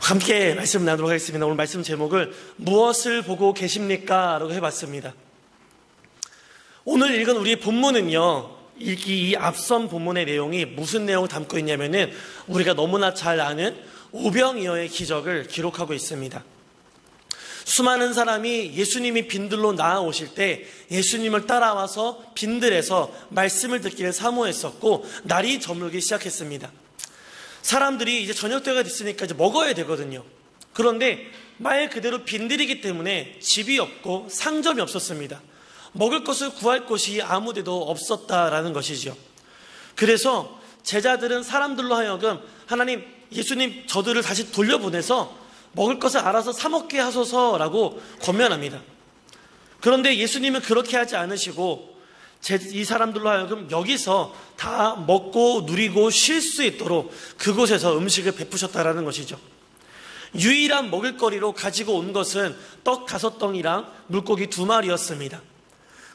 함께 말씀 나누도록 하겠습니다. 오늘 말씀 제목을 무엇을 보고 계십니까? 라고 해봤습니다. 오늘 읽은 우리의 본문은요, 이 앞선 본문의 내용이 무슨 내용을 담고 있냐면은 우리가 너무나 잘 아는 오병이어의 기적을 기록하고 있습니다. 수많은 사람이 예수님이 빈들로 나아오실 때 예수님을 따라와서 빈들에서 말씀을 듣기를 사모했었고, 날이 저물기 시작했습니다. 사람들이 이제 저녁 때가 됐으니까 이제 먹어야 되거든요. 그런데 말 그대로 빈들이기 때문에 집이 없고 상점이 없었습니다. 먹을 것을 구할 곳이 아무 데도 없었다라는 것이죠. 그래서 제자들은 사람들로 하여금 하나님, 예수님 저들을 다시 돌려보내서 먹을 것을 알아서 사 먹게 하소서라고 권면합니다. 그런데 예수님은 그렇게 하지 않으시고 이 사람들로 하여금 여기서 다 먹고 누리고 쉴 수 있도록 그곳에서 음식을 베푸셨다라는 것이죠. 유일한 먹을거리로 가지고 온 것은 떡 5덩이랑 물고기 2마리였습니다.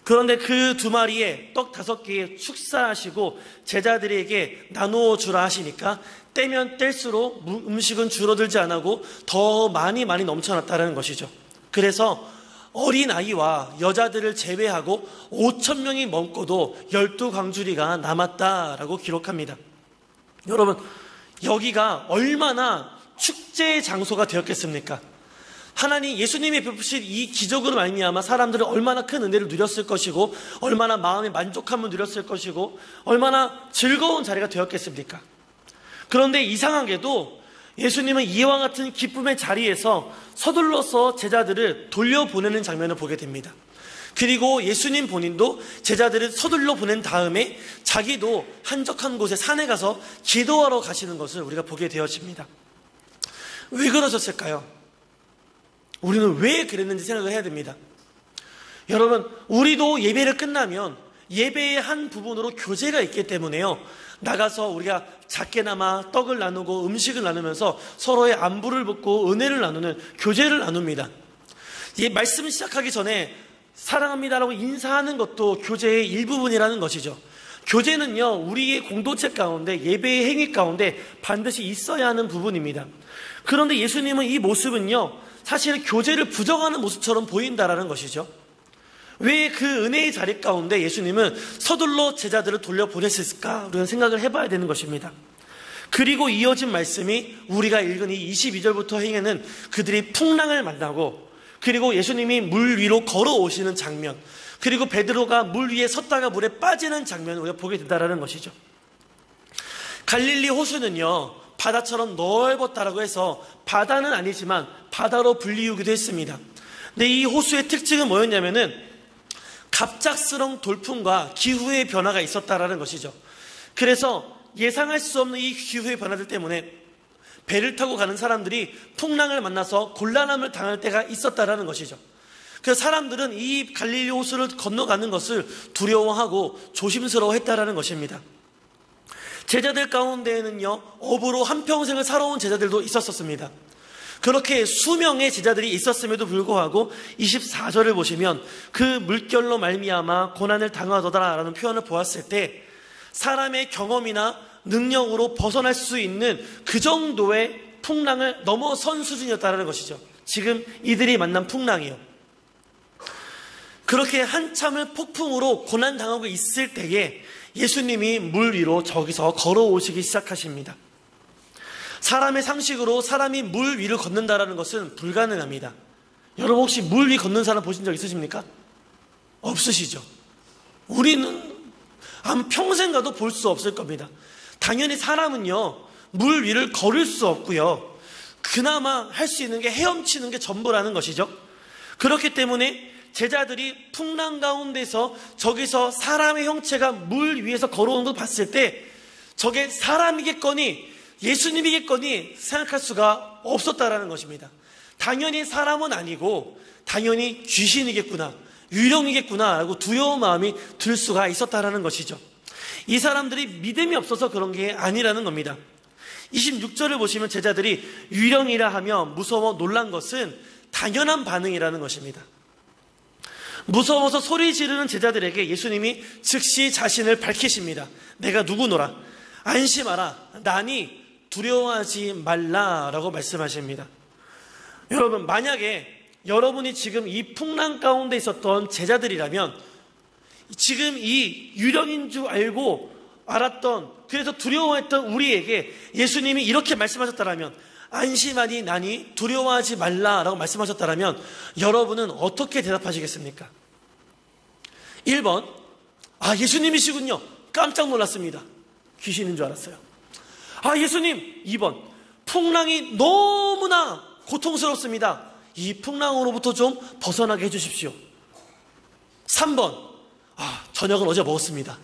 그런데 그 2마리에 떡 5개에 축사하시고 제자들에게 나누어 주라 하시니까 떼면 뗄수록 음식은 줄어들지 않고 더 많이 넘쳐났다는 것이죠. 그래서 어린아이와 여자들을 제외하고 5,000명이 먹고도 12광주리가 남았다라고 기록합니다. 여러분, 여기가 얼마나 축제의 장소가 되었겠습니까? 하나님, 예수님이 베푸신 이 기적으로 말미암아 사람들은 얼마나 큰 은혜를 누렸을 것이고, 얼마나 마음의 만족함을 누렸을 것이고, 얼마나 즐거운 자리가 되었겠습니까? 그런데 이상하게도 예수님은 이와 같은 기쁨의 자리에서 서둘러서 제자들을 돌려보내는 장면을 보게 됩니다. 그리고 예수님 본인도 제자들을 서둘러 보낸 다음에 자기도 한적한 곳에 산에 가서 기도하러 가시는 것을 우리가 보게 되어집니다. 왜 그러셨을까요? 우리는 왜 그랬는지 생각을 해야 됩니다. 여러분, 우리도 예배를 끝나면 예배의 한 부분으로 교제가 있기 때문에요, 나가서 우리가 작게나마 떡을 나누고 음식을 나누면서 서로의 안부를 묻고 은혜를 나누는 교제를 나눕니다. 이 말씀 시작하기 전에 사랑합니다라고 인사하는 것도 교제의 일부분이라는 것이죠. 교제는요, 우리의 공동체 가운데, 예배의 행위 가운데 반드시 있어야 하는 부분입니다. 그런데 예수님은 이 모습은요, 사실 교제를 부정하는 모습처럼 보인다라는 것이죠. 왜 그 은혜의 자리 가운데 예수님은 서둘러 제자들을 돌려보냈을까? 우리는 생각을 해봐야 되는 것입니다. 그리고 이어진 말씀이 우리가 읽은 이 22절부터 행에는 그들이 풍랑을 만나고, 그리고 예수님이 물 위로 걸어오시는 장면, 그리고 베드로가 물 위에 섰다가 물에 빠지는 장면을 우리가 보게 된다는 것이죠. 갈릴리 호수는요, 바다처럼 넓었다라고 해서 바다는 아니지만 바다로 불리우기도 했습니다. 근데 이 호수의 특징은 뭐였냐면은 갑작스러운 돌풍과 기후의 변화가 있었다라는 것이죠. 그래서 예상할 수 없는 이 기후의 변화들 때문에 배를 타고 가는 사람들이 풍랑을 만나서 곤란함을 당할 때가 있었다라는 것이죠. 그래서 사람들은 이 갈릴리 호수를 건너가는 것을 두려워하고 조심스러워했다라는 것입니다. 제자들 가운데에는요, 업으로 한평생을 살아온 제자들도 있었습니다. 그렇게 수명의 제자들이 있었음에도 불구하고 24절을 보시면 그 물결로 말미암아 고난을 당하더라라는 표현을 보았을 때 사람의 경험이나 능력으로 벗어날 수 있는 그 정도의 풍랑을 넘어선 수준이었다는 것이죠. 지금 이들이 만난 풍랑이요. 그렇게 한참을 폭풍으로 고난당하고 있을 때에 예수님이 물 위로 저기서 걸어오시기 시작하십니다. 사람의 상식으로 사람이 물 위를 걷는다는 것은 불가능합니다. 여러분, 혹시 물 위 걷는 사람 보신 적 있으십니까? 없으시죠? 우리는 평생 가도 볼 수 없을 겁니다. 당연히 사람은요, 물 위를 걸을 수 없고요, 그나마 할 수 있는 게 헤엄치는 게 전부라는 것이죠. 그렇기 때문에 제자들이 풍랑 가운데서 저기서 사람의 형체가 물 위에서 걸어오는 걸 봤을 때 저게 사람이겠거니 예수님이겠거니 생각할 수가 없었다라는 것입니다. 당연히 사람은 아니고 당연히 귀신이겠구나, 유령이겠구나 라고 두려운 마음이 들 수가 있었다라는 것이죠. 이 사람들이 믿음이 없어서 그런 게 아니라는 겁니다. 26절을 보시면 제자들이 유령이라 하며 무서워 놀란 것은 당연한 반응이라는 것입니다. 무서워서 소리 지르는 제자들에게 예수님이 즉시 자신을 밝히십니다. 내가 누구노라? 안심하라. 나니 두려워하지 말라라고 말씀하십니다. 여러분, 만약에 여러분이 지금 이 풍랑 가운데 있었던 제자들이라면 지금 이 유령인 줄 알았던, 그래서 두려워했던 우리에게 예수님이 이렇게 말씀하셨다라면, 안심하니 나니 두려워하지 말라라고 말씀하셨다라면 여러분은 어떻게 대답하시겠습니까? 1번, 예수님이시군요. 깜짝 놀랐습니다. 귀신인 줄 알았어요. 예수님. 2번, 풍랑이 너무나 고통스럽습니다. 이 풍랑으로부터 좀 벗어나게 해주십시오. 3번, 저녁은 어제 먹었습니다.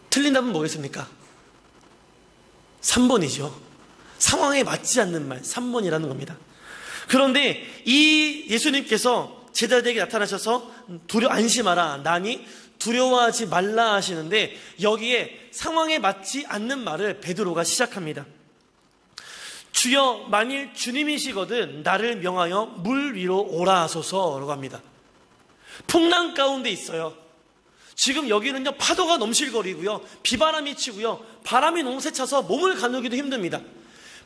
틀린 답은 뭐겠습니까? 3번이죠. 상황에 맞지 않는 말, 3번이라는 겁니다. 그런데 이 예수님께서 제자들에게 나타나셔서 안심하라, 나니 두려워하지 말라 하시는데, 여기에 상황에 맞지 않는 말을 베드로가 시작합니다. 주여, 만일 주님이시거든 나를 명하여 물 위로 오라 하소서라고 합니다. 풍랑 가운데 있어요. 지금 여기는요, 파도가 넘실거리고요, 비바람이 치고요, 바람이 너무 세차서 몸을 가누기도 힘듭니다.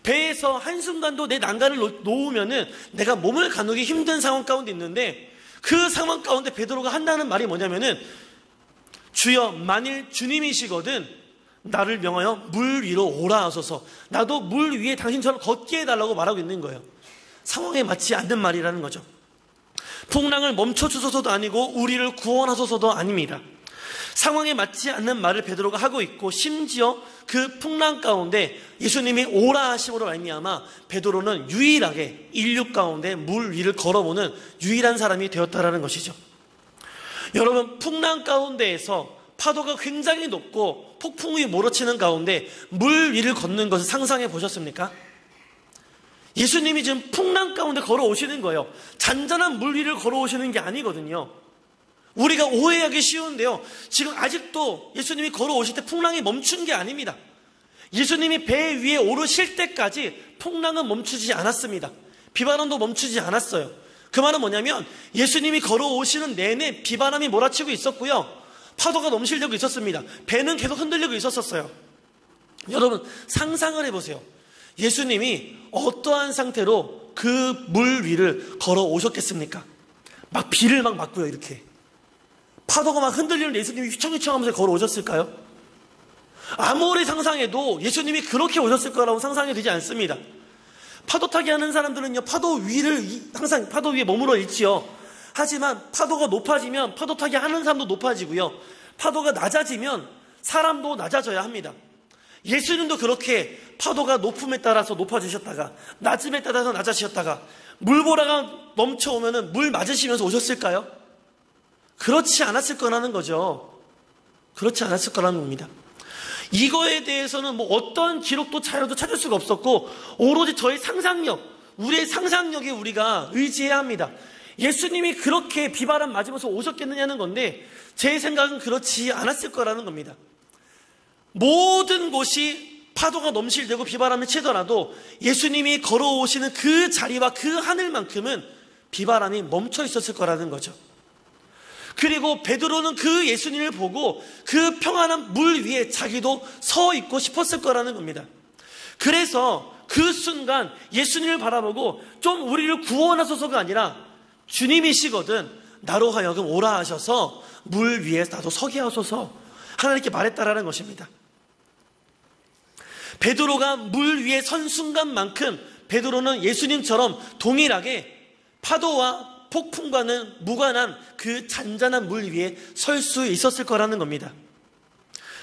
배에서 한순간도 내 난간을 놓으면은 내가 몸을 가누기 힘든 상황 가운데 있는데, 그 상황 가운데 베드로가 한다는 말이 뭐냐면은, 주여, 만일 주님이시거든 나를 명하여 물 위로 오라 하소서, 나도 물 위에 당신처럼 걷게 해달라고 말하고 있는 거예요. 상황에 맞지 않는 말이라는 거죠. 풍랑을 멈춰주소서도 아니고 우리를 구원하소서도 아닙니다. 상황에 맞지 않는 말을 베드로가 하고 있고, 심지어 그 풍랑 가운데 예수님이 오라 하심으로 말미암아 베드로는 유일하게 인류 가운데 물 위를 걸어보는 유일한 사람이 되었다라는 것이죠. 여러분, 풍랑 가운데에서 파도가 굉장히 높고 폭풍이 몰아치는 가운데 물 위를 걷는 것을 상상해 보셨습니까? 예수님이 지금 풍랑 가운데 걸어오시는 거예요. 잔잔한 물 위를 걸어오시는 게 아니거든요. 우리가 오해하기 쉬운데요, 지금 아직도 예수님이 걸어오실 때 풍랑이 멈춘 게 아닙니다. 예수님이 배 위에 오르실 때까지 풍랑은 멈추지 않았습니다. 비바람도 멈추지 않았어요. 그 말은 뭐냐면, 예수님이 걸어오시는 내내 비바람이 몰아치고 있었고요, 파도가 넘실대고 있었습니다. 배는 계속 흔들리고 있었어요. 여러분, 상상을 해보세요. 예수님이 어떠한 상태로 그 물 위를 걸어오셨겠습니까? 막 비를 막 맞고요, 이렇게 파도가 막 흔들리는 예수님이 휘청휘청하면서 걸어오셨을까요? 아무리 상상해도 예수님이 그렇게 오셨을 거라고 상상이 되지 않습니다. 파도 타기 하는 사람들은요, 파도 위를 항상 파도 위에 머물러 있지요. 하지만 파도가 높아지면 파도 타기 하는 사람도 높아지고요, 파도가 낮아지면 사람도 낮아져야 합니다. 예수님도 그렇게 파도가 높음에 따라서 높아지셨다가 낮음에 따라서 낮아지셨다가 물보라가 넘쳐오면 물 맞으시면서 오셨을까요? 그렇지 않았을 거라는 거죠. 그렇지 않았을 거라는 겁니다. 이거에 대해서는 어떤 기록도 자료도 찾을 수가 없었고, 오로지 저의 상상력, 우리의 상상력에 우리가 의지해야 합니다. 예수님이 그렇게 비바람 맞으면서 오셨겠느냐는 건데, 제 생각은 그렇지 않았을 거라는 겁니다. 모든 곳이 파도가 넘실대고 비바람이 치더라도 예수님이 걸어오시는 그 자리와 그 하늘만큼은 비바람이 멈춰 있었을 거라는 거죠. 그리고 베드로는 그 예수님을 보고 그 평안한 물 위에 자기도 서 있고 싶었을 거라는 겁니다. 그래서 그 순간 예수님을 바라보고 좀 우리를 구원하소서가 아니라, 주님이시거든 나로 하여금 오라 하셔서 물 위에 나도 서게 하소서 하나님께 말했다라는 것입니다. 베드로가 물 위에 선 순간만큼 베드로는 예수님처럼 동일하게 파도와 폭풍과는 무관한 그 잔잔한 물 위에 설 수 있었을 거라는 겁니다.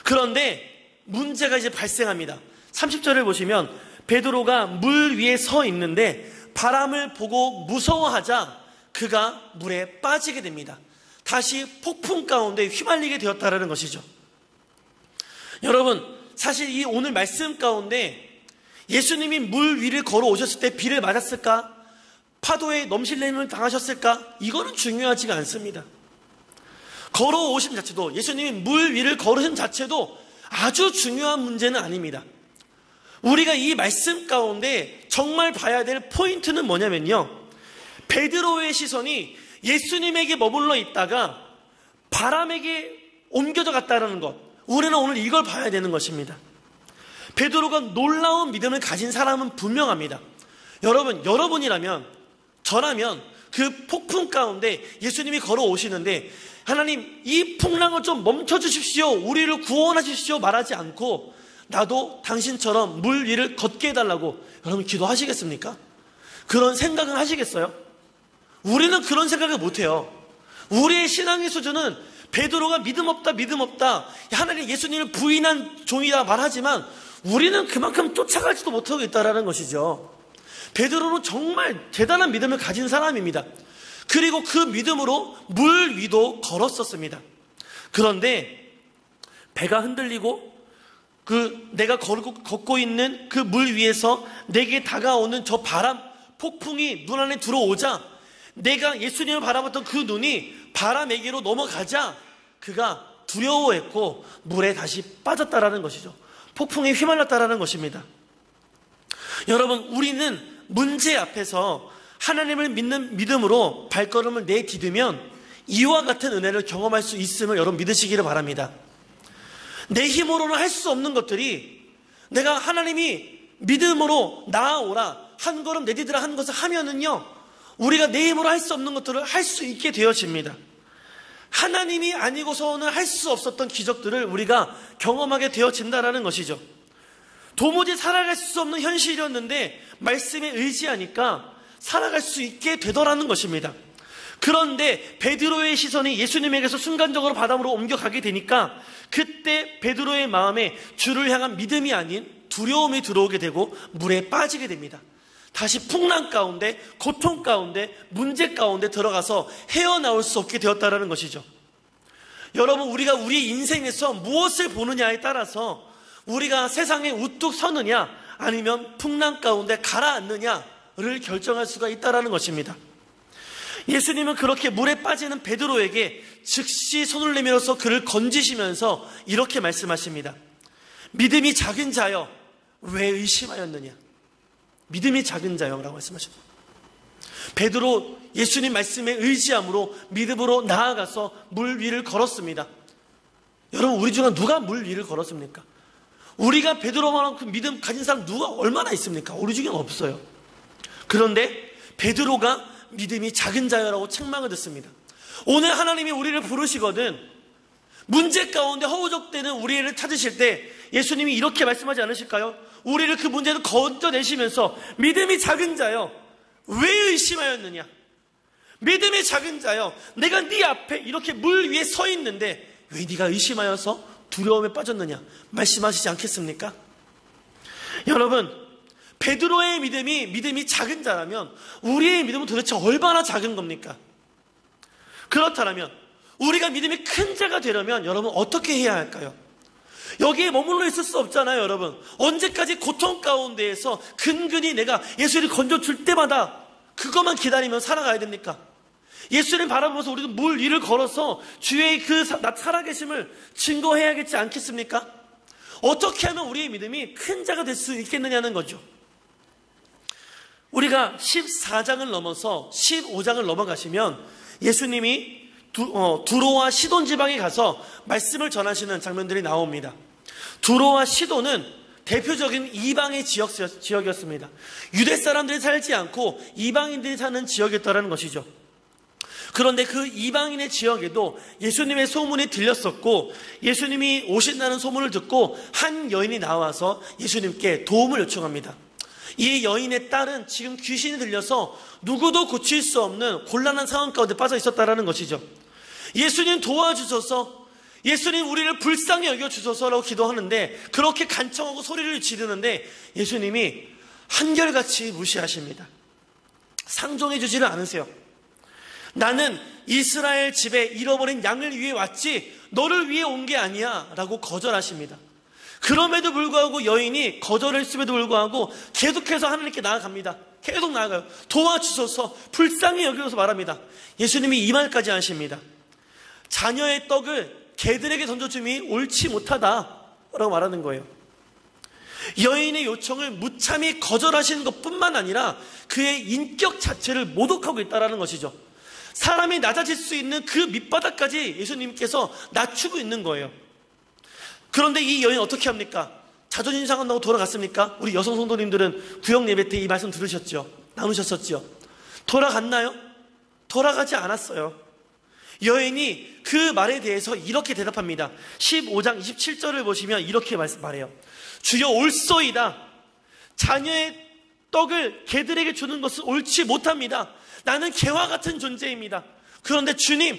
그런데 문제가 이제 발생합니다. 30절을 보시면 베드로가 물 위에 서 있는데 바람을 보고 무서워하자 그가 물에 빠지게 됩니다. 다시 폭풍 가운데 휘말리게 되었다라는 것이죠. 여러분, 사실 이 오늘 말씀 가운데 예수님이 물 위를 걸어오셨을 때 비를 맞았을까? 파도에 넘실림을 당하셨을까? 이거는 중요하지가 않습니다. 걸어오신 자체도, 예수님이 물 위를 걸으신 자체도 아주 중요한 문제는 아닙니다. 우리가 이 말씀 가운데 정말 봐야 될 포인트는 뭐냐면요, 베드로의 시선이 예수님에게 머물러 있다가 바람에게 옮겨져 갔다는 것, 우리는 오늘 이걸 봐야 되는 것입니다. 베드로가 놀라운 믿음을 가진 사람은 분명합니다. 여러분이라면, 저라면 그 폭풍 가운데 예수님이 걸어오시는데 하나님 이 풍랑을 좀 멈춰주십시오, 우리를 구원하십시오 말하지 않고 나도 당신처럼 물 위를 걷게 해달라고 여러분 기도하시겠습니까? 그런 생각은 하시겠어요? 우리는 그런 생각을 못해요. 우리의 신앙의 수준은 베드로가 믿음 없다, 하나님 예수님을 부인한 종이다 말하지만 우리는 그만큼 쫓아가지도 못하고 있다는 것이죠. 베드로는 정말 대단한 믿음을 가진 사람입니다. 그리고 그 믿음으로 물 위도 걸었었습니다. 그런데 배가 흔들리고 내가 걷고 있는 그 물 위에서 내게 다가오는 저 바람, 폭풍이 눈 안에 들어오자 내가 예수님을 바라봤던 그 눈이 바람에게로 넘어가자 그가 두려워했고 물에 다시 빠졌다라는 것이죠. 폭풍에 휘말렸다라는 것입니다. 여러분, 우리는 문제 앞에서 하나님을 믿는 믿음으로 발걸음을 내디디면 이와 같은 은혜를 경험할 수 있음을 여러분 믿으시기를 바랍니다. 내 힘으로는 할 수 없는 것들이 내가 하나님이 믿음으로 나아오라, 한 걸음 내디디라 하는 것을 하면은요, 우리가 내 힘으로 할 수 없는 것들을 할 수 있게 되어집니다. 하나님이 아니고서는 할 수 없었던 기적들을 우리가 경험하게 되어진다는 것이죠. 도무지 살아갈 수 없는 현실이었는데 말씀에 의지하니까 살아갈 수 있게 되더라는 것입니다. 그런데 베드로의 시선이 예수님에게서 순간적으로 바다로 옮겨가게 되니까 그때 베드로의 마음에 주를 향한 믿음이 아닌 두려움이 들어오게 되고 물에 빠지게 됩니다. 다시 풍랑 가운데, 고통 가운데, 문제 가운데 들어가서 헤어나올 수 없게 되었다는 것이죠. 여러분, 우리가 우리 인생에서 무엇을 보느냐에 따라서 우리가 세상에 우뚝 서느냐 아니면 풍랑 가운데 가라앉느냐를 결정할 수가 있다는 것입니다. 예수님은 그렇게 물에 빠지는 베드로에게 즉시 손을 내밀어서 그를 건지시면서 이렇게 말씀하십니다. 믿음이 작은 자여, 왜 의심하였느냐? 믿음이 작은 자여라고 말씀하십니다. 베드로 예수님 말씀에 의지함으로 믿음으로 나아가서 물 위를 걸었습니다. 여러분, 우리 중에 누가 물 위를 걸었습니까? 우리가 베드로만큼 믿음 가진 사람 누가 얼마나 있습니까? 우리 중에 없어요. 그런데 베드로가 믿음이 작은 자여라고 책망을 듣습니다. 오늘 하나님이 우리를 부르시거든 문제 가운데 허우적대는 우리를 찾으실 때 예수님이 이렇게 말씀하지 않으실까요? 우리를 그 문제를 건져내시면서 믿음이 작은 자여, 왜 의심하였느냐? 믿음이 작은 자여, 내가 네 앞에 이렇게 물 위에 서 있는데 왜 네가 의심하여서 두려움에 빠졌느냐? 말씀하시지 않겠습니까? 여러분, 베드로의 믿음이 작은 자라면 우리의 믿음은 도대체 얼마나 작은 겁니까? 그렇다면 우리가 믿음이 큰 자가 되려면 여러분 어떻게 해야 할까요? 여기에 머물러 있을 수 없잖아요. 여러분, 언제까지 고통 가운데에서 근근히 내가 예수를 건져줄 때마다 그것만 기다리면 살아가야 됩니까? 예수를 바라보면서 우리도 물 위를 걸어서 주의 그 살아계심을 증거해야겠지 않겠습니까? 어떻게 하면 우리의 믿음이 큰 자가 될 수 있겠느냐는 거죠. 우리가 14장을 넘어서 15장을 넘어가시면 예수님이 두로와 시돈 지방에 가서 말씀을 전하시는 장면들이 나옵니다. 두로와 시돈은 대표적인 이방의 지역이었습니다. 유대 사람들이 살지 않고 이방인들이 사는 지역이었다는 것이죠. 그런데 그 이방인의 지역에도 예수님의 소문이 들렸었고 예수님이 오신다는 소문을 듣고 한 여인이 나와서 예수님께 도움을 요청합니다. 이 여인의 딸은 지금 귀신이 들려서 누구도 고칠 수 없는 곤란한 상황 가운데 빠져 있었다는 것이죠. 예수님 도와주소서, 예수님 우리를 불쌍히 여겨주소서라고 기도하는데 그렇게 간청하고 소리를 지르는데 예수님이 한결같이 무시하십니다. 상종해 주지를 않으세요. 나는 이스라엘 집에 잃어버린 양을 위해 왔지 너를 위해 온 게 아니야 라고 거절하십니다. 그럼에도 불구하고 여인이 거절했음에도 불구하고 계속해서 하나님께 나아갑니다. 계속 나아가요. 도와주소서, 불쌍히 여기면서 말합니다. 예수님이 이 말까지 하십니다. 자녀의 떡을 개들에게 던져줌이 옳지 못하다라고 말하는 거예요. 여인의 요청을 무참히 거절하시는 것뿐만 아니라 그의 인격 자체를 모독하고 있다는 것이죠. 사람이 낮아질 수 있는 그 밑바닥까지 예수님께서 낮추고 있는 거예요. 그런데 이 여인은 어떻게 합니까? 자존심 상한다고 돌아갔습니까? 우리 여성 성도님들은 구역 예배 때 이 말씀 들으셨죠? 나누셨었죠? 돌아갔나요? 돌아가지 않았어요. 여인이 그 말에 대해서 이렇게 대답합니다. 15장 27절을 보시면 이렇게 말해요. 주여 올소이다. 자녀의 떡을 개들에게 주는 것은 옳지 못합니다. 나는 개와 같은 존재입니다. 그런데 주님,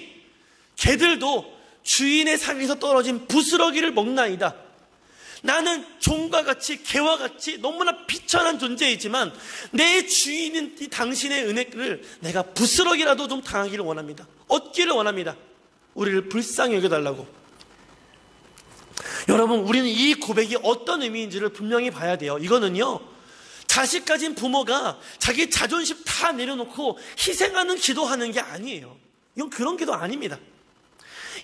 개들도 주인의 상에서 떨어진 부스러기를 먹나이다. 나는 종과 같이 개와 같이 너무나 비천한 존재이지만 내 주인인 당신의 은혜를 내가 부스러기라도 좀 당하기를 원합니다. 얻기를 원합니다. 우리를 불쌍히 여겨달라고. 여러분, 우리는 이 고백이 어떤 의미인지를 분명히 봐야 돼요. 이거는요, 자식 가진 부모가 자기 자존심 다 내려놓고 희생하는 기도하는 게 아니에요. 이건 그런 기도 아닙니다.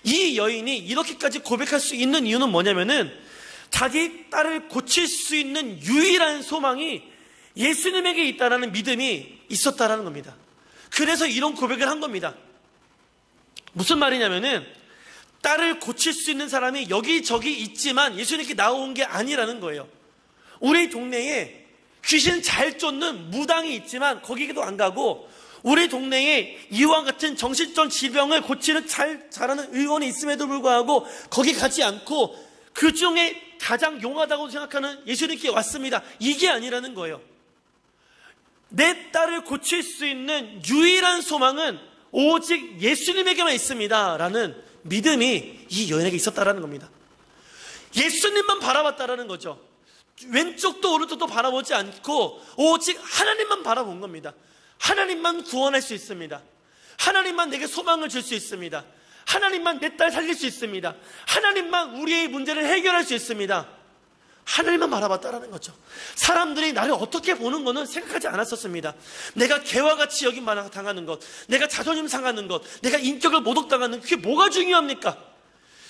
이 여인이 이렇게까지 고백할 수 있는 이유는 뭐냐면은 자기 딸을 고칠 수 있는 유일한 소망이 예수님에게 있다는 믿음이 있었다는 겁니다. 그래서 이런 고백을 한 겁니다. 무슨 말이냐면은 딸을 고칠 수 있는 사람이 여기저기 있지만 예수님께 나온 게 아니라는 거예요. 우리 동네에 귀신 잘 쫓는 무당이 있지만 거기도 안 가고, 우리 동네에 이와 같은 정신적 질병을 고치는 잘하는 의원이 있음에도 불구하고 거기 가지 않고 그 중에 가장 용하다고 생각하는 예수님께 왔습니다. 이게 아니라는 거예요. 내 딸을 고칠 수 있는 유일한 소망은 오직 예수님에게만 있습니다 라는 믿음이 이 여인에게 있었다라는 겁니다. 예수님만 바라봤다라는 거죠. 왼쪽도 오른쪽도 바라보지 않고 오직 하나님만 바라본 겁니다. 하나님만 구원할 수 있습니다. 하나님만 내게 소망을 줄 수 있습니다. 하나님만 내 딸 살릴 수 있습니다. 하나님만 우리의 문제를 해결할 수 있습니다. 하나님만 바라봤다라는 거죠. 사람들이 나를 어떻게 보는 거는 생각하지 않았었습니다. 내가 개와 같이 여김당하는 것, 내가 자존심 상하는 것, 내가 인격을 모독당하는, 그게 뭐가 중요합니까?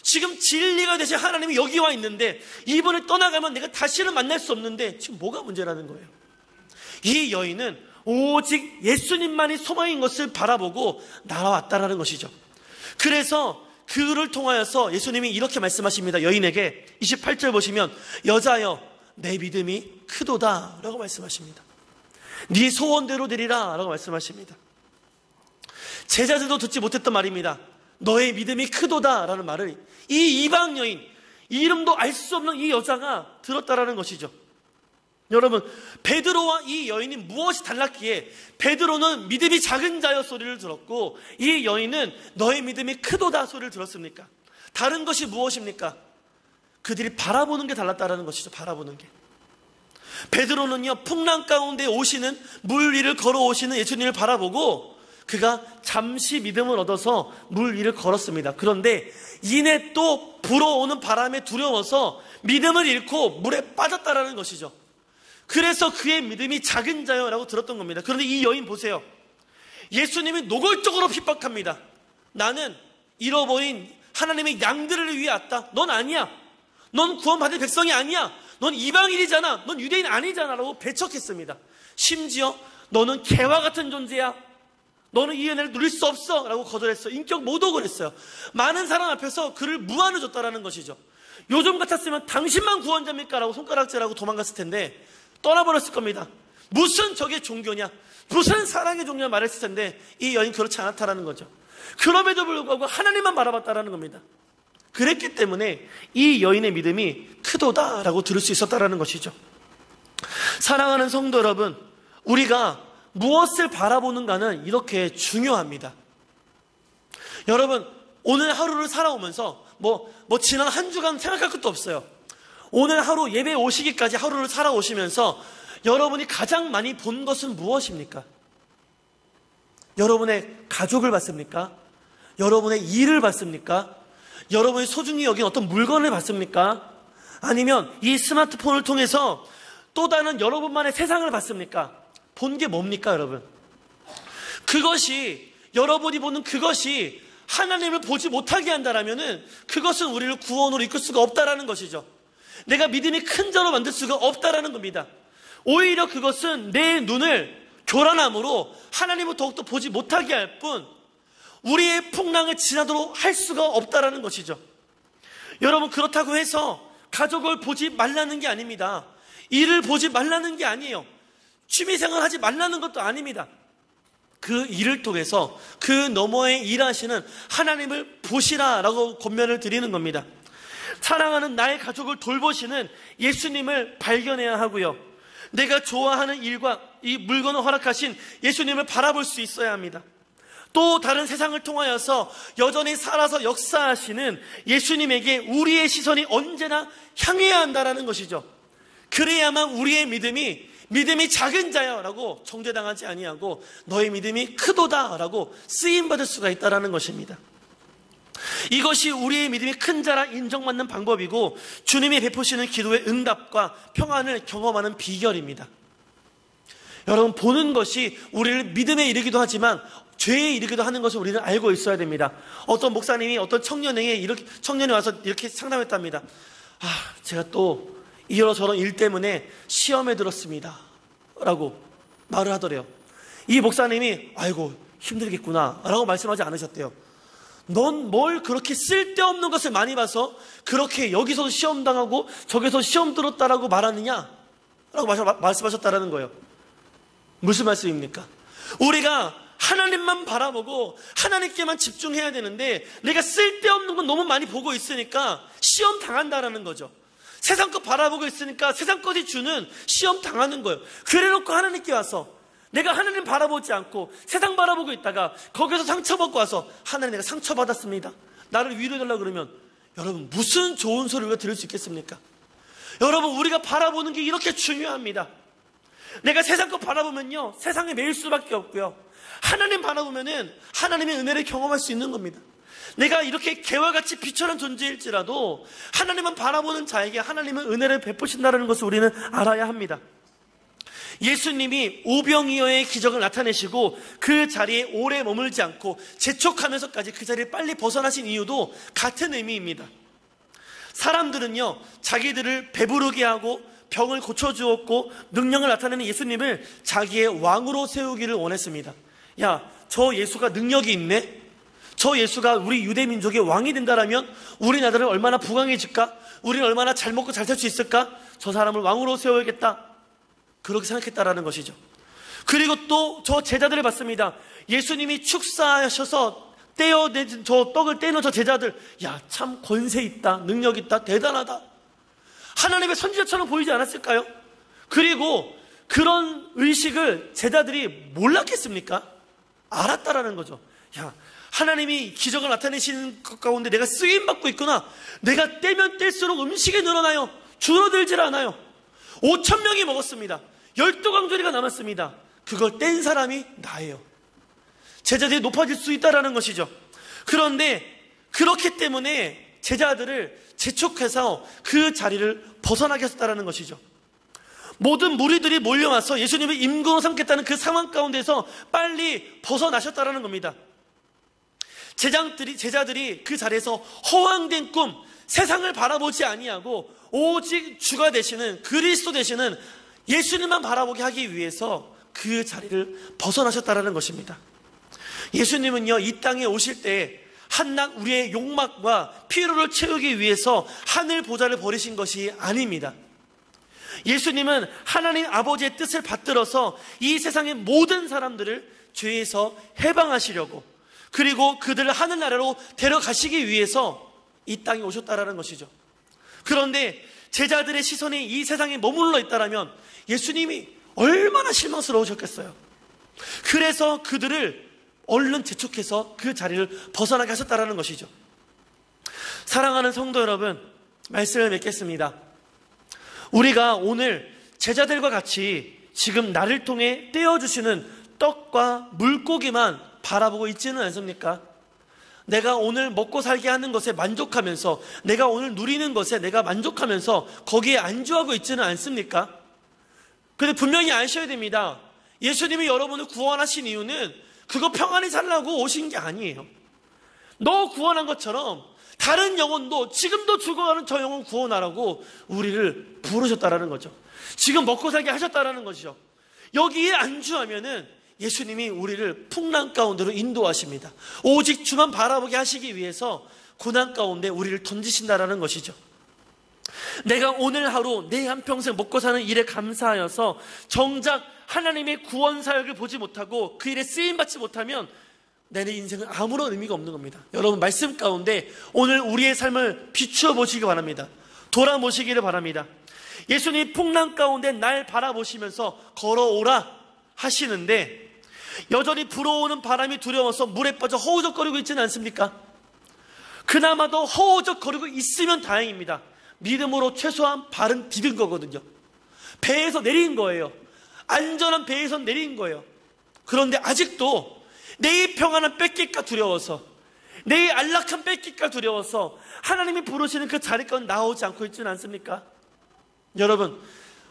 지금 진리가 되신 하나님이 여기 와 있는데 이번에 떠나가면 내가 다시는 만날 수 없는데 지금 뭐가 문제라는 거예요? 이 여인은 오직 예수님만이 소망인 것을 바라보고 나와왔다라는 것이죠. 그래서 그를 통하여서 예수님이 이렇게 말씀하십니다. 여인에게 28절 보시면 여자여 내 믿음이 크도다 라고 말씀하십니다. 네 소원대로 되리라 라고 말씀하십니다. 제자들도 듣지 못했던 말입니다. 너의 믿음이 크도다 라는 말을 이 이방 여인, 이름도 알 수 없는 이 여자가 들었다라는 것이죠. 여러분, 베드로와 이 여인이 무엇이 달랐기에 베드로는 믿음이 작은 자여 소리를 들었고 이 여인은 너의 믿음이 크도다 소리를 들었습니까? 다른 것이 무엇입니까? 그들이 바라보는 게 달랐다라는 것이죠. 바라보는 게. 베드로는요, 풍랑 가운데 오시는 물 위를 걸어오시는 예수님을 바라보고 그가 잠시 믿음을 얻어서 물 위를 걸었습니다. 그런데 이내 또 불어오는 바람에 두려워서 믿음을 잃고 물에 빠졌다라는 것이죠. 그래서 그의 믿음이 작은 자여라고 들었던 겁니다. 그런데 이 여인 보세요. 예수님이 노골적으로 핍박합니다. 나는 잃어버린 하나님의 양들을 위해 왔다. 넌 아니야. 넌 구원받을 백성이 아니야. 넌 이방인이잖아. 넌 유대인 아니잖아 라고 배척했습니다. 심지어 너는 개와 같은 존재야. 너는 이 은혜를 누릴 수 없어 라고 거절했어. 인격 모독을 했어요. 많은 사람 앞에서 그를 무안을 줬다라는 것이죠. 요즘 같았으면 당신만 구원자입니까? 라고 손가락질하고 도망갔을 텐데 떠나버렸을 겁니다. 무슨 저게 종교냐, 무슨 사랑의 종교냐 말했을 텐데 이 여인 그렇지 않았다라는 거죠. 그럼에도 불구하고 하나님만 바라봤다라는 겁니다. 그랬기 때문에 이 여인의 믿음이 크도다라고 들을 수 있었다라는 것이죠. 사랑하는 성도 여러분, 우리가 무엇을 바라보는가는 이렇게 중요합니다. 여러분, 오늘 하루를 살아오면서 지난 한 주간 생각할 것도 없어요. 오늘 하루 예배 오시기까지 하루를 살아오시면서 여러분이 가장 많이 본 것은 무엇입니까? 여러분의 가족을 봤습니까? 여러분의 일을 봤습니까? 여러분이 소중히 여긴 어떤 물건을 봤습니까? 아니면 이 스마트폰을 통해서 또 다른 여러분만의 세상을 봤습니까? 본 게 뭡니까, 여러분? 그것이, 여러분이 보는 그것이 하나님을 보지 못하게 한다라면은 그것은 우리를 구원으로 이끌 수가 없다라는 것이죠. 내가 믿음이 큰 자로 만들 수가 없다라는 겁니다. 오히려 그것은 내 눈을 교란함으로 하나님을 더욱더 보지 못하게 할 뿐 우리의 풍랑을 지나도록 할 수가 없다라는 것이죠. 여러분, 그렇다고 해서 가족을 보지 말라는 게 아닙니다. 일을 보지 말라는 게 아니에요. 취미생활 하지 말라는 것도 아닙니다. 그 일을 통해서 그 너머에 일하시는 하나님을 보시라라고 권면을 드리는 겁니다. 사랑하는 나의 가족을 돌보시는 예수님을 발견해야 하고요. 내가 좋아하는 일과 이 물건을 허락하신 예수님을 바라볼 수 있어야 합니다. 또 다른 세상을 통하여서 여전히 살아서 역사하시는 예수님에게 우리의 시선이 언제나 향해야 한다는 것이죠. 그래야만 우리의 믿음이 작은 자여라고 정죄당하지 아니하고 너의 믿음이 크도다라고 쓰임받을 수가 있다는 것입니다. 이것이 우리의 믿음이 큰 자라 인정받는 방법이고 주님이 베푸시는 기도의 응답과 평안을 경험하는 비결입니다. 여러분, 보는 것이 우리를 믿음에 이르기도 하지만 죄에 이르기도 하는 것을 우리는 알고 있어야 됩니다. 어떤 목사님이 어떤 청년이 와서 이렇게 상담했답니다. 제가 또 이러저런 일 때문에 시험에 들었습니다 라고 말을 하더래요. 이 목사님이 아이고 힘들겠구나 라고 말씀하지 않으셨대요. 넌 뭘 그렇게 쓸데없는 것을 많이 봐서 그렇게 여기서 시험 당하고 저기서 시험 들었다라고 말하느냐 라고 말씀하셨다라는 거예요. 무슨 말씀입니까? 우리가 하나님만 바라보고 하나님께만 집중해야 되는데 내가 쓸데없는 건 너무 많이 보고 있으니까 시험 당한다라는 거죠. 세상 것 바라보고 있으니까 세상 것이 주는 시험 당하는 거예요. 그래놓고 하나님께 와서 내가 하나님 바라보지 않고 세상 바라보고 있다가 거기서 상처받고 와서 하나님 내가 상처받았습니다, 나를 위로해달라고 그러면 여러분 무슨 좋은 소리를 우리가 들을 수 있겠습니까? 여러분, 우리가 바라보는 게 이렇게 중요합니다. 내가 세상 것 바라보면요 세상에 매일 수밖에 없고요, 하나님 바라보면은 하나님의 은혜를 경험할 수 있는 겁니다. 내가 이렇게 개와 같이 비천한 존재일지라도 하나님만 바라보는 자에게 하나님은 은혜를 베푸신다는 것을 우리는 알아야 합니다. 예수님이 오병이어의 기적을 나타내시고 그 자리에 오래 머물지 않고 재촉하면서까지 그 자리를 빨리 벗어나신 이유도 같은 의미입니다. 사람들은요 자기들을 배부르게 하고 병을 고쳐주었고 능력을 나타내는 예수님을 자기의 왕으로 세우기를 원했습니다. 야, 저 예수가 능력이 있네? 저 예수가 우리 유대민족의 왕이 된다라면 우리 나라를 얼마나 부강해질까? 우리는 얼마나 잘 먹고 잘 살 수 있을까? 저 사람을 왕으로 세워야겠다, 그렇게 생각했다라는 것이죠. 그리고 또 저 제자들을 봤습니다. 예수님이 축사하셔서 떼어낸 저 떡을 떼는 저 제자들, 야, 참 권세 있다, 능력 있다, 대단하다, 하나님의 선지자처럼 보이지 않았을까요? 그리고 그런 의식을 제자들이 몰랐겠습니까? 알았다라는 거죠. 야, 하나님이 기적을 나타내시는 것 가운데 내가 쓰임받고 있구나. 내가 떼면 뗄수록 음식이 늘어나요. 줄어들질 않아요. 5,000명이 먹었습니다. 12광조리가 남았습니다. 그걸 뗀 사람이 나예요. 제자들이 높아질 수 있다는 것이죠. 그런데 그렇기 때문에 제자들을 재촉해서 그 자리를 벗어나게 했다는 것이죠. 모든 무리들이 몰려와서 예수님을 임금으로 삼겠다는 그 상황 가운데서 빨리 벗어나셨다는 겁니다. 제자들이 그 자리에서 허황된 꿈, 세상을 바라보지 아니하고 오직 주가 되시는 그리스도 되시는 예수님만 바라보게 하기 위해서 그 자리를 벗어나셨다는 것입니다. 예수님은요 이 땅에 오실 때 한낱 우리의 욕망과 피로를 채우기 위해서 하늘 보좌를 버리신 것이 아닙니다. 예수님은 하나님 아버지의 뜻을 받들어서 이 세상의 모든 사람들을 죄에서 해방하시려고, 그리고 그들을 하늘나라로 데려가시기 위해서 이 땅에 오셨다라는 것이죠. 그런데 제자들의 시선이 이 세상에 머물러 있다라면 예수님이 얼마나 실망스러우셨겠어요. 그래서 그들을 얼른 재촉해서 그 자리를 벗어나게 하셨다라는 것이죠. 사랑하는 성도 여러분, 말씀을 맺겠습니다. 우리가 오늘 제자들과 같이 지금 나를 통해 떼어주시는 떡과 물고기만 바라보고 있지는 않습니까? 내가 오늘 먹고 살게 하는 것에 만족하면서, 내가 오늘 누리는 것에 내가 만족하면서 거기에 안주하고 있지는 않습니까? 그런데 분명히 아셔야 됩니다. 예수님이 여러분을 구원하신 이유는 그거 평안히 살라고 오신 게 아니에요. 너 구원한 것처럼 다른 영혼도, 지금도 죽어가는 저 영혼 구원하라고 우리를 부르셨다라는 거죠. 지금 먹고 살게 하셨다라는 것이죠. 여기에 안주하면은 예수님이 우리를 풍랑 가운데로 인도하십니다. 오직 주만 바라보게 하시기 위해서 고난 가운데 우리를 던지신다라는 것이죠. 내가 오늘 하루 내 한평생 먹고 사는 일에 감사하여서 정작 하나님의 구원 사역을 보지 못하고 그 일에 쓰임받지 못하면 내 인생은 아무런 의미가 없는 겁니다. 여러분, 말씀 가운데 오늘 우리의 삶을 비추어 보시기 바랍니다. 돌아보시기를 바랍니다. 예수님이 풍랑 가운데 날 바라보시면서 걸어오라 하시는데 여전히 불어오는 바람이 두려워서 물에 빠져 허우적거리고 있지는 않습니까? 그나마도 허우적거리고 있으면 다행입니다. 믿음으로 최소한 발은 디딘 거거든요. 배에서 내린 거예요. 안전한 배에서 내린 거예요. 그런데 아직도 내 평안은 뺏길까 두려워서, 내 안락한 뺏길까 두려워서 하나님이 부르시는 그 자리까지 나오지 않고 있지는 않습니까? 여러분,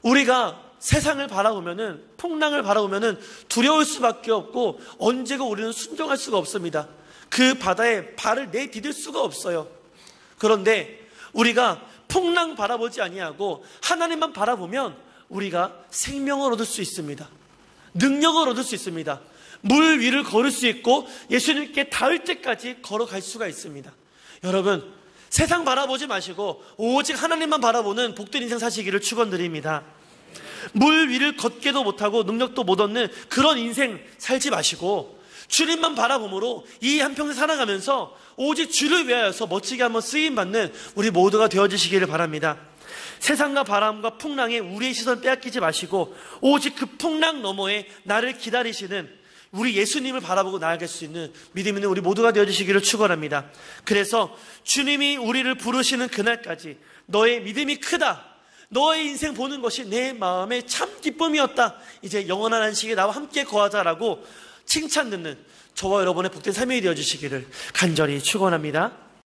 우리가 세상을 바라보면은, 풍랑을 바라보면은 두려울 수밖에 없고 언제가 우리는 순종할 수가 없습니다. 그 바다에 발을 내디딜 수가 없어요. 그런데 우리가 풍랑 바라보지 아니하고 하나님만 바라보면 우리가 생명을 얻을 수 있습니다. 능력을 얻을 수 있습니다. 물 위를 걸을 수 있고 예수님께 닿을 때까지 걸어갈 수가 있습니다. 여러분, 세상 바라보지 마시고 오직 하나님만 바라보는 복된 인생 사시기를 축원드립니다. 물 위를 걷게도 못하고 능력도 못 얻는 그런 인생 살지 마시고 주님만 바라봄으로 이 한평생 살아가면서 오직 주를 위하여서 멋지게 한번 쓰임받는 우리 모두가 되어주시기를 바랍니다. 세상과 바람과 풍랑에 우리의 시선 빼앗기지 마시고 오직 그 풍랑 너머에 나를 기다리시는 우리 예수님을 바라보고 나아갈 수 있는 믿음 있는 우리 모두가 되어주시기를 축원합니다. 그래서 주님이 우리를 부르시는 그날까지 너의 믿음이 크다, 너의 인생 보는 것이 내 마음의 참 기쁨이었다, 이제 영원한 안식에 나와 함께 거하자라고 칭찬 듣는 저와 여러분의 복된 삶이 되어주시기를 간절히 축원합니다.